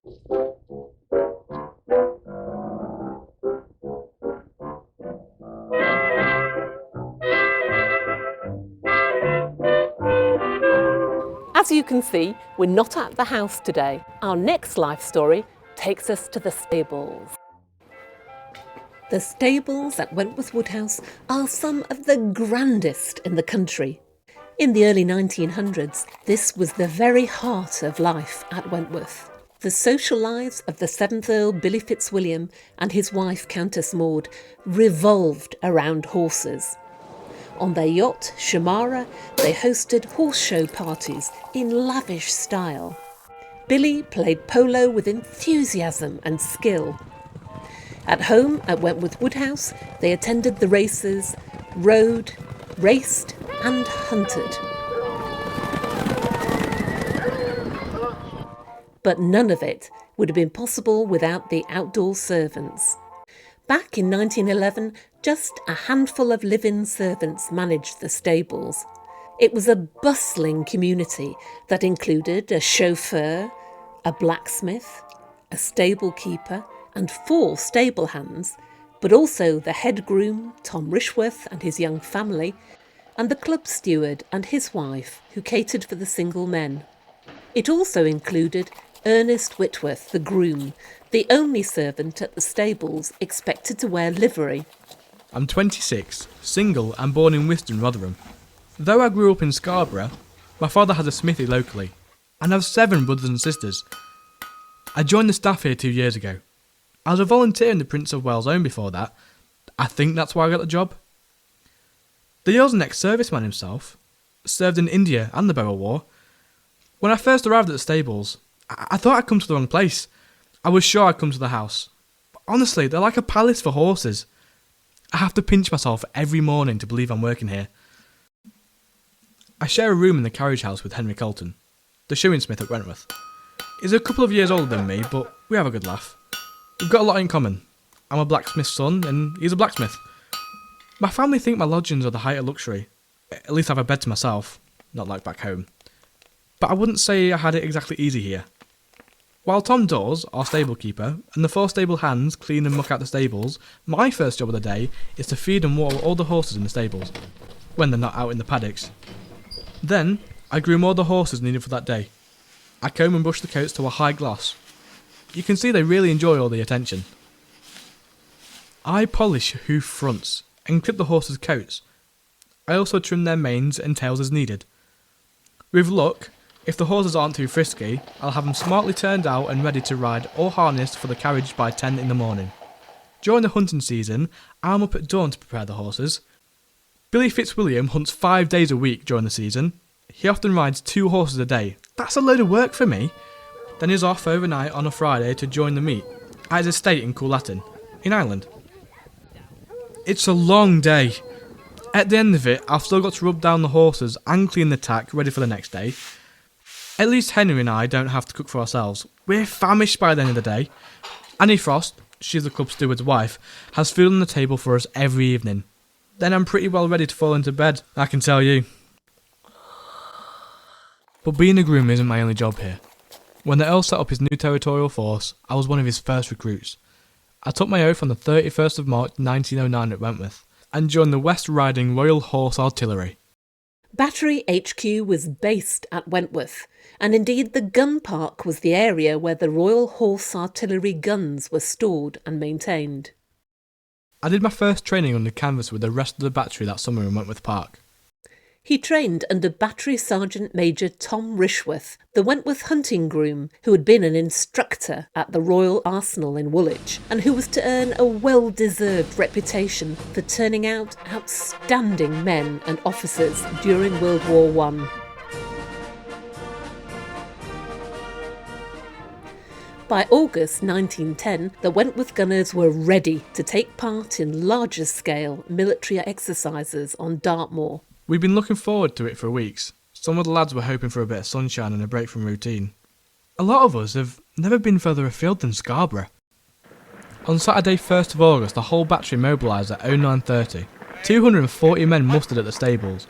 As you can see, we're not at the house today. Our next life story takes us to the stables. The stables at Wentworth Woodhouse are some of the grandest in the country. In the early 1900s, this was the very heart of life at Wentworth. The social lives of the 7th Earl Billy Fitzwilliam and his wife Countess Maud revolved around horses. On their yacht, Shamara, they hosted horse show parties in lavish style. Billy played polo with enthusiasm and skill. At home at Wentworth Woodhouse, they attended the races, rode, raced and hunted. But none of it would have been possible without the outdoor servants. Back in 1911, just a handful of live-in servants managed the stables. It was a bustling community that included a chauffeur, a blacksmith, a stable keeper and 4 stable hands, but also the head groom, Tom Rishworth and his young family, and the club steward and his wife, who catered for the single men. It also included Ernest Whitworth, the groom, the only servant at the stables expected to wear livery. I'm 26, single and born in Wiston, Rotherham. Though I grew up in Scarborough, my father has a smithy locally, and I have 7 brothers and sisters. I joined the staff here 2 years ago. I was a volunteer in the Prince of Wales Home before that. I think that's why I got the job. The Earl's an ex-serviceman himself, served in India and the Boer War. When I first arrived at the stables, I thought I'd come to the wrong place. I was sure I'd come to the house. But honestly, they're like a palace for horses. I have to pinch myself every morning to believe I'm working here. I share a room in the carriage house with Henry Colton, the shoeing smith at Wentworth. He's a couple of years older than me, but we have a good laugh. We've got a lot in common. I'm a blacksmith's son, and he's a blacksmith. My family think my lodgings are the height of luxury. At least I have a bed to myself, not like back home. But I wouldn't say I had it exactly easy here. While Tom Dawes, our stable keeper, and the 4 stable hands clean and muck out the stables, my first job of the day is to feed and water all the horses in the stables, when they're not out in the paddocks. Then, I groom all the horses needed for that day. I comb and brush the coats to a high gloss. You can see they really enjoy all the attention. I polish hoof fronts and clip the horses' coats. I also trim their manes and tails as needed. With luck, if the horses aren't too frisky, I'll have them smartly turned out and ready to ride or harnessed for the carriage by 10 in the morning. During the hunting season, I'm up at dawn to prepare the horses. Billy Fitzwilliam hunts 5 days a week during the season. He often rides 2 horses a day. That's a load of work for me. Then he's off overnight on a Friday to join the meet at his estate in Coolatin, in Ireland. It's a long day. At the end of it, I've still got to rub down the horses and clean the tack ready for the next day. At least Henry and I don't have to cook for ourselves. We're famished by the end of the day. Annie Frost, she's the club steward's wife, has food on the table for us every evening. Then I'm pretty well ready to fall into bed, I can tell you. But being a groom isn't my only job here. When the Earl set up his new territorial force, I was one of his first recruits. I took my oath on the 31st of March 1909 at Wentworth, and joined the West Riding Royal Horse Artillery. Battery HQ was based at Wentworth, and indeed the gun park was the area where the Royal Horse Artillery guns were stored and maintained. I did my first training under canvas with the rest of the battery that summer in Wentworth Park. He trained under Battery Sergeant Major Tom Rishworth, the Wentworth hunting groom, who had been an instructor at the Royal Arsenal in Woolwich, and who was to earn a well-deserved reputation for turning out outstanding men and officers during World War I. By August 1910, the Wentworth Gunners were ready to take part in larger-scale military exercises on Dartmoor. We'd been looking forward to it for weeks. Some of the lads were hoping for a bit of sunshine and a break from routine. A lot of us have never been further afield than Scarborough. On Saturday 1st of August, the whole battery mobilised at 09:30. 240 men mustered at the stables.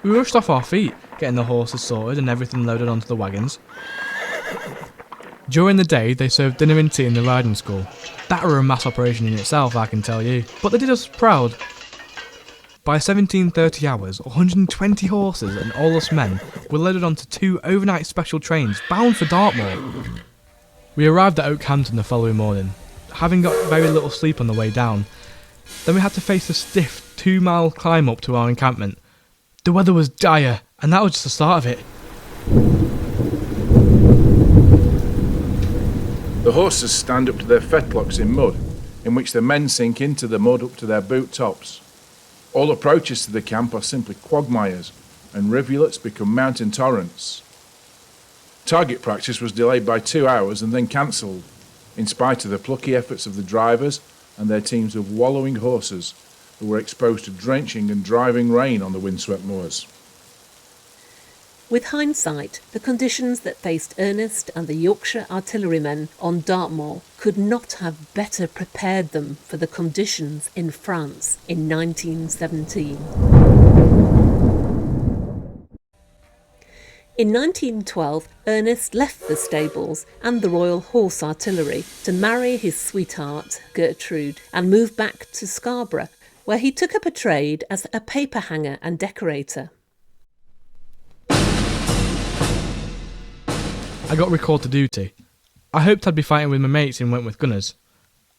We rushed off our feet, getting the horses sorted and everything loaded onto the wagons. During the day, they served dinner and tea in the riding school. That were a mass operation in itself, I can tell you. But they did us proud. By 17:30 hours, 120 horses and all us men were loaded onto 2 overnight special trains bound for Dartmoor. We arrived at Oakhampton the following morning, having got very little sleep on the way down. Then we had to face a stiff 2-mile climb up to our encampment. The weather was dire, and that was just the start of it. The horses stand up to their fetlocks in mud, in which the men sink into the mud up to their boot tops. All approaches to the camp are simply quagmires, and rivulets become mountain torrents. Target practice was delayed by 2 hours and then cancelled, in spite of the plucky efforts of the drivers and their teams of wallowing horses who were exposed to drenching and driving rain on the windswept moors. With hindsight, the conditions that faced Ernest and the Yorkshire artillerymen on Dartmoor could not have better prepared them for the conditions in France in 1917. In 1912, Ernest left the stables and the Royal Horse Artillery to marry his sweetheart, Gertrude, and move back to Scarborough, where he took up a trade as a paper hanger and decorator. I got recalled to duty. I hoped I'd be fighting with my mates in Wentworth Gunners.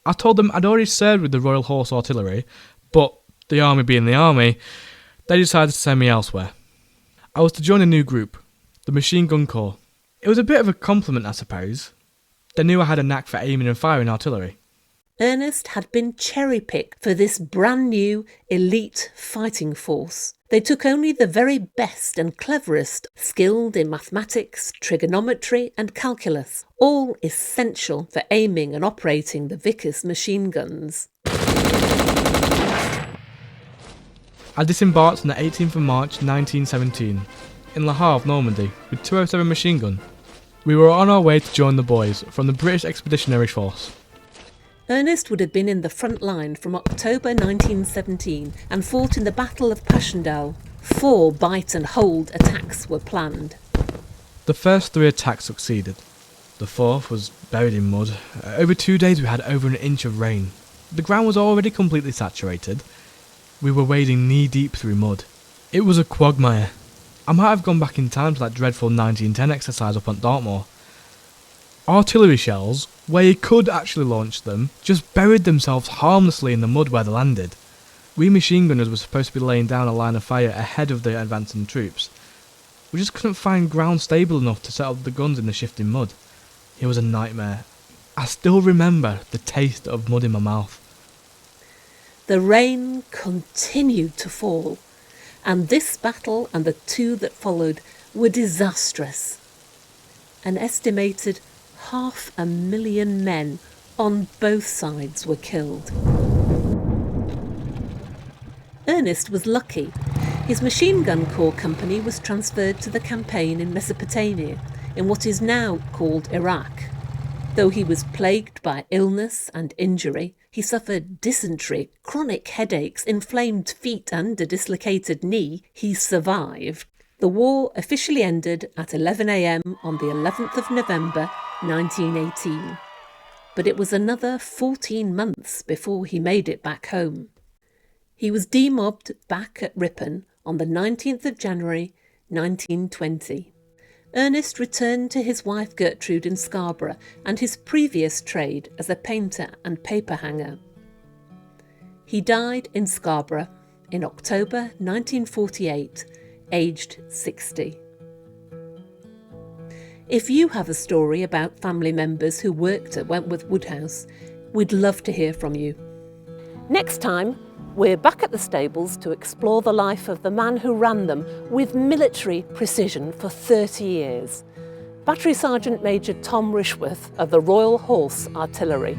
I told them I'd already served with the Royal Horse Artillery, but the army being the army, they decided to send me elsewhere. I was to join a new group, the Machine Gun Corps. It was a bit of a compliment, I suppose. They knew I had a knack for aiming and firing artillery. Ernest had been cherry-picked for this brand new elite fighting force. They took only the very best and cleverest, skilled in mathematics, trigonometry and calculus, all essential for aiming and operating the Vickers machine guns. I disembarked on the 18th of March 1917 in Le Havre, Normandy, with 207 machine gun. We were on our way to join the boys from the British Expeditionary Force. Ernest would have been in the front line from October 1917 and fought in the Battle of Passchendaele. 4 bite and hold attacks were planned. The first 3 attacks succeeded. The 4th was buried in mud. Over 2 days we had over an inch of rain. The ground was already completely saturated. We were wading knee-deep through mud. It was a quagmire. I might have gone back in time to that dreadful 1910 exercise up at Dartmoor. Artillery shells, where you could actually launch them, just buried themselves harmlessly in the mud where they landed. We machine gunners were supposed to be laying down a line of fire ahead of the advancing troops. We just couldn't find ground stable enough to set up the guns in the shifting mud. It was a nightmare. I still remember the taste of mud in my mouth. The rain continued to fall, and this battle and the 2 that followed were disastrous. An estimated 500,000 men on both sides were killed. Ernest was lucky. His machine gun corps company was transferred to the campaign in Mesopotamia, in what is now called Iraq. Though he was plagued by illness and injury, he suffered dysentery, chronic headaches, inflamed feet and a dislocated knee, he survived. The war officially ended at 11 a.m. on the 11th of November 1918. But it was another 14 months before he made it back home. He was demobbed back at Ripon on the 19th of January 1920. Ernest returned to his wife Gertrude in Scarborough and his previous trade as a painter and paper hanger. He died in Scarborough in October 1948, aged 60. If you have a story about family members who worked at Wentworth Woodhouse, we'd love to hear from you. Next time, we're back at the stables to explore the life of the man who ran them with military precision for 30 years. Battery Sergeant Major Tom Rishworth of the Royal Horse Artillery.